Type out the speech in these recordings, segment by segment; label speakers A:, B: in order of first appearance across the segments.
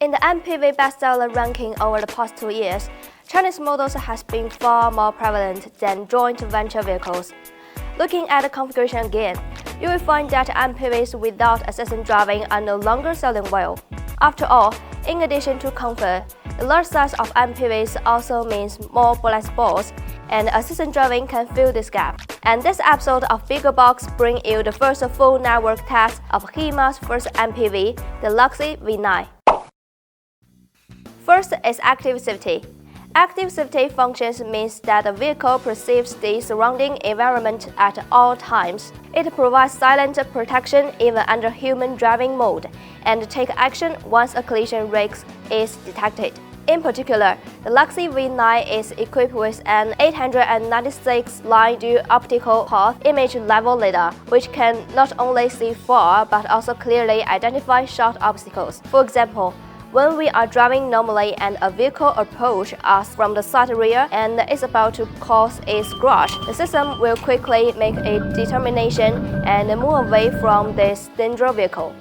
A: In the MPV bestseller ranking over the past 2 years, Chinese models has been far more prevalent than joint venture vehicles. Looking at the configuration again, you will find that MPVs without assistant driving are no longer selling well. After all, in addition to comfort, the large size of MPVs also means more blind spots, and assistant driving can fill this gap. And this episode of Bigger Box brings you the first full network test of HIMA's first MPV, the LUXEED V9. First is active safety. Active safety functions means that the vehicle perceives the surrounding environment at all times. It provides silent protection even under human driving mode and takes action once a collision risk is detected. In particular, the LUXEED V9 is equipped with an 896-line dual-optical path image level LiDAR, which can not only see far but also clearly identify short obstacles. For example, when we are driving normally and a vehicle approaches us from the side rear and is about to cause a scratch, the system will quickly make a determination and move away from this dangerous vehicle.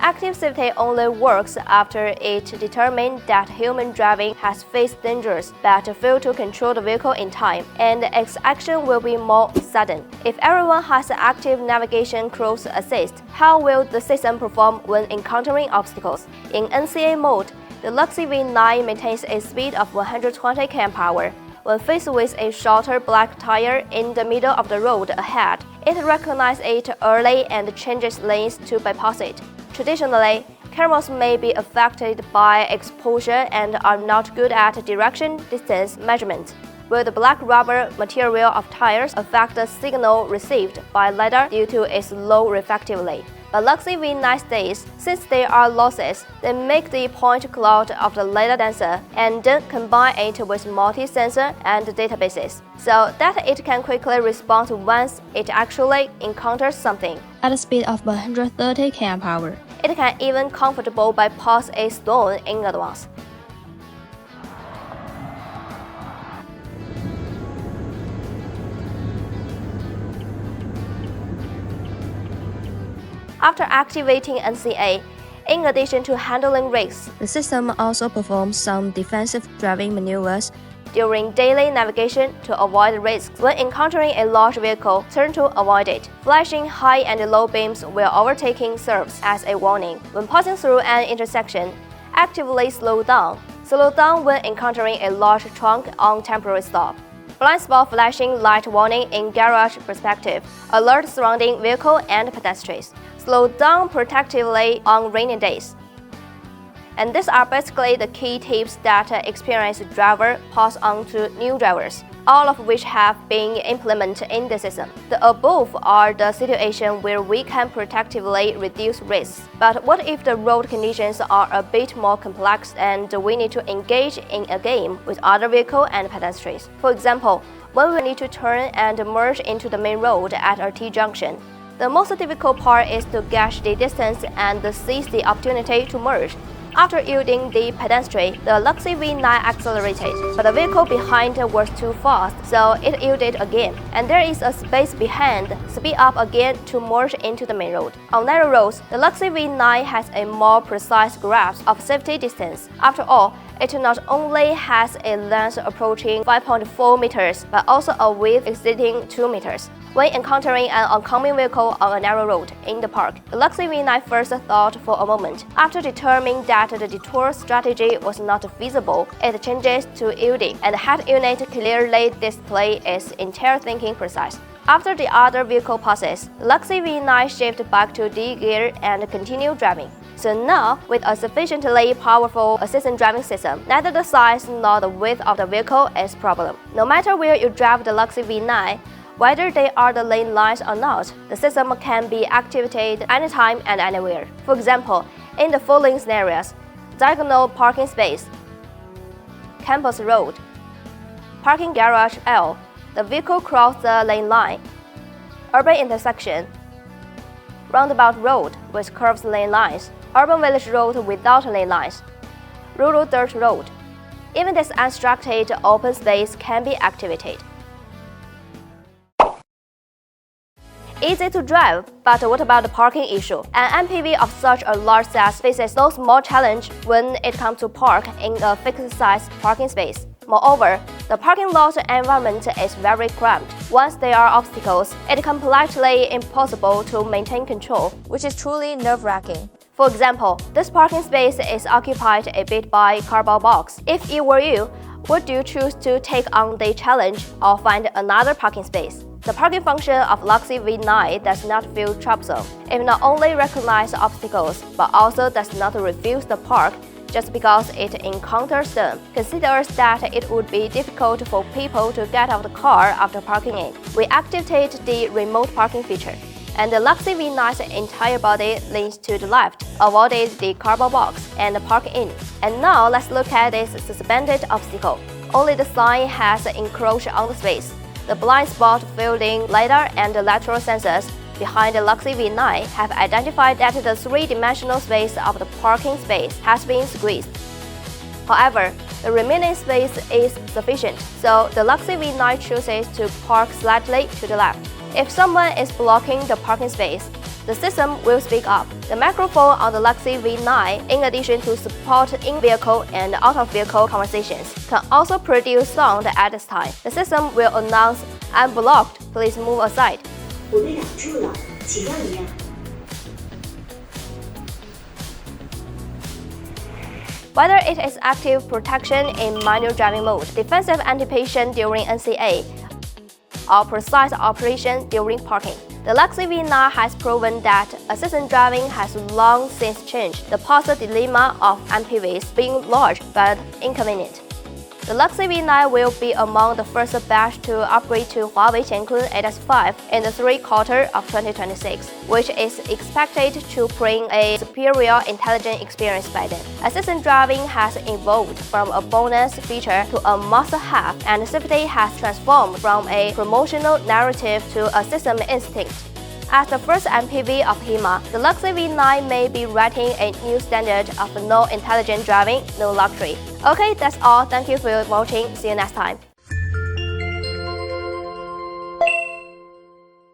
A: Active safety only works after it determines that human driving has faced dangers but failed to control the vehicle in time, and its action will be more sudden. If everyone has active navigation cruise assist, how will the system perform when encountering obstacles? In NCA mode, the LUXEED V9 maintains a speed of 120 km/h. When faced with a shorter black tire in the middle of the road ahead, it recognizes it early and changes lanes to bypass it. Traditionally, cameras may be affected by exposure and are not good at direction distance measurement, where the black rubber material of tires affect the signal received by LiDAR due to its low reflectivity. But LUXEED V9 states, since there are losses, they make the point cloud of the LiDAR denser and then combine it with multi-sensor and databases, so that it can quickly respond once it actually encounters something.
B: At a speed of 130 km/h.
A: It can even comfortably bypass a stone in advance. After activating NCA, in addition to handling risks,
B: The system also performs some defensive driving maneuvers
A: during daily navigation to avoid risks. When encountering a large vehicle, turn to avoid it. Flashing high and low beams while overtaking serves as a warning. When passing through an intersection, actively slow down. Slow down when encountering a large trunk on temporary stop. Blind spot flashing light warning in garage perspective. Alert surrounding vehicle and pedestrians. Slow down protectively on rainy days. And these are basically the key tips that experienced drivers pass on to new drivers, all of which have been implemented in the system. The above are the situations where we can protectively reduce risks. But what if the road conditions are a bit more complex and we need to engage in a game with other vehicles and pedestrians? For example, when we need to turn and merge into the main road at a T-junction. The most difficult part is to gauge the distance and seize the opportunity to merge. After yielding the pedestrian, the LUXEED V9 accelerated, but the vehicle behind was too fast, so it yielded again, and there is a space behind, speed up again to merge into the main road. On narrow roads, the LUXEED V9 has a more precise grasp of safety distance. After all, it not only has a length approaching 5.4 meters, but also a width exceeding 2 meters. When encountering an oncoming vehicle on a narrow road in the park, the LUXEED V9 first thought for a moment. After determining that the detour strategy was not feasible, it changes to yielding, and the head unit clearly displays its entire thinking process. After the other vehicle passes, the LUXEED V9 shifts back to D gear and continues driving. So now, with a sufficiently powerful assistant driving system, neither the size nor the width of the vehicle is a problem. No matter where you drive the LUXEED V9, whether they are the lane lines or not, the system can be activated anytime and anywhere. For example, in the following scenarios: diagonal parking space, campus road, parking garage L, the vehicle crosses the lane line, urban intersection, roundabout road with curved lane lines, urban village road without lane lines, rural dirt road. Even this unstructured open space can be activated. Easy to drive, but what about the parking issue? An MPV of such a large size faces no small challenge when it comes to park in a fixed-size parking space. Moreover, the parking lot environment is very cramped. Once there are obstacles, it is completely impossible to maintain control,
B: which is truly nerve-wracking.
A: For example, this parking space is occupied a bit by cardboard box. If it were you, would you choose to take on the challenge or find another parking space? The parking function of LUXEED V9 does not feel troublesome. It not only recognizes obstacles, but also does not refuse the park just because it encounters them. Considers that it would be difficult for people to get out of the car after parking in. We activate the remote parking feature, and the LUXEED V9's entire body leans to the left, avoiding the cardboard box, and park in. And now let's look at this suspended obstacle. Only the sign has encroached on the space. The blind spot fielding LiDAR and the lateral sensors behind the LUXEED V9 have identified that the three-dimensional space of the parking space has been squeezed. However, the remaining space is sufficient, so the LUXEED V9 chooses to park slightly to the left. If someone is blocking the parking space, the system will speak up. The microphone on the LUXEED V9, in addition to support in-vehicle and out-of-vehicle conversations, can also produce sound at this time. The system will announce, "I'm blocked, please move aside."
C: 我被挡住了，请让一让。
A: Whether it is active protection in manual driving mode, defensive anticipation during NCA, or precise operation during parking, the LUXEED V9 has proven that assistant driving has long since changed the posture dilemma of MPVs being large but inconvenient. The LUXEED V9 will be among the first batch to upgrade to Huawei Qiankun 8S5 in the third quarter of 2026, which is expected to bring a superior intelligent experience by then. Assistant driving has evolved from a bonus feature to a must-have, and safety has transformed from a promotional narrative to a system instinct. As the first MPV of HIMA, the LUXEED V9 may be writing a new standard of no intelligent driving, no luxury. Okay, that's all. Thank you for watching. See you next time.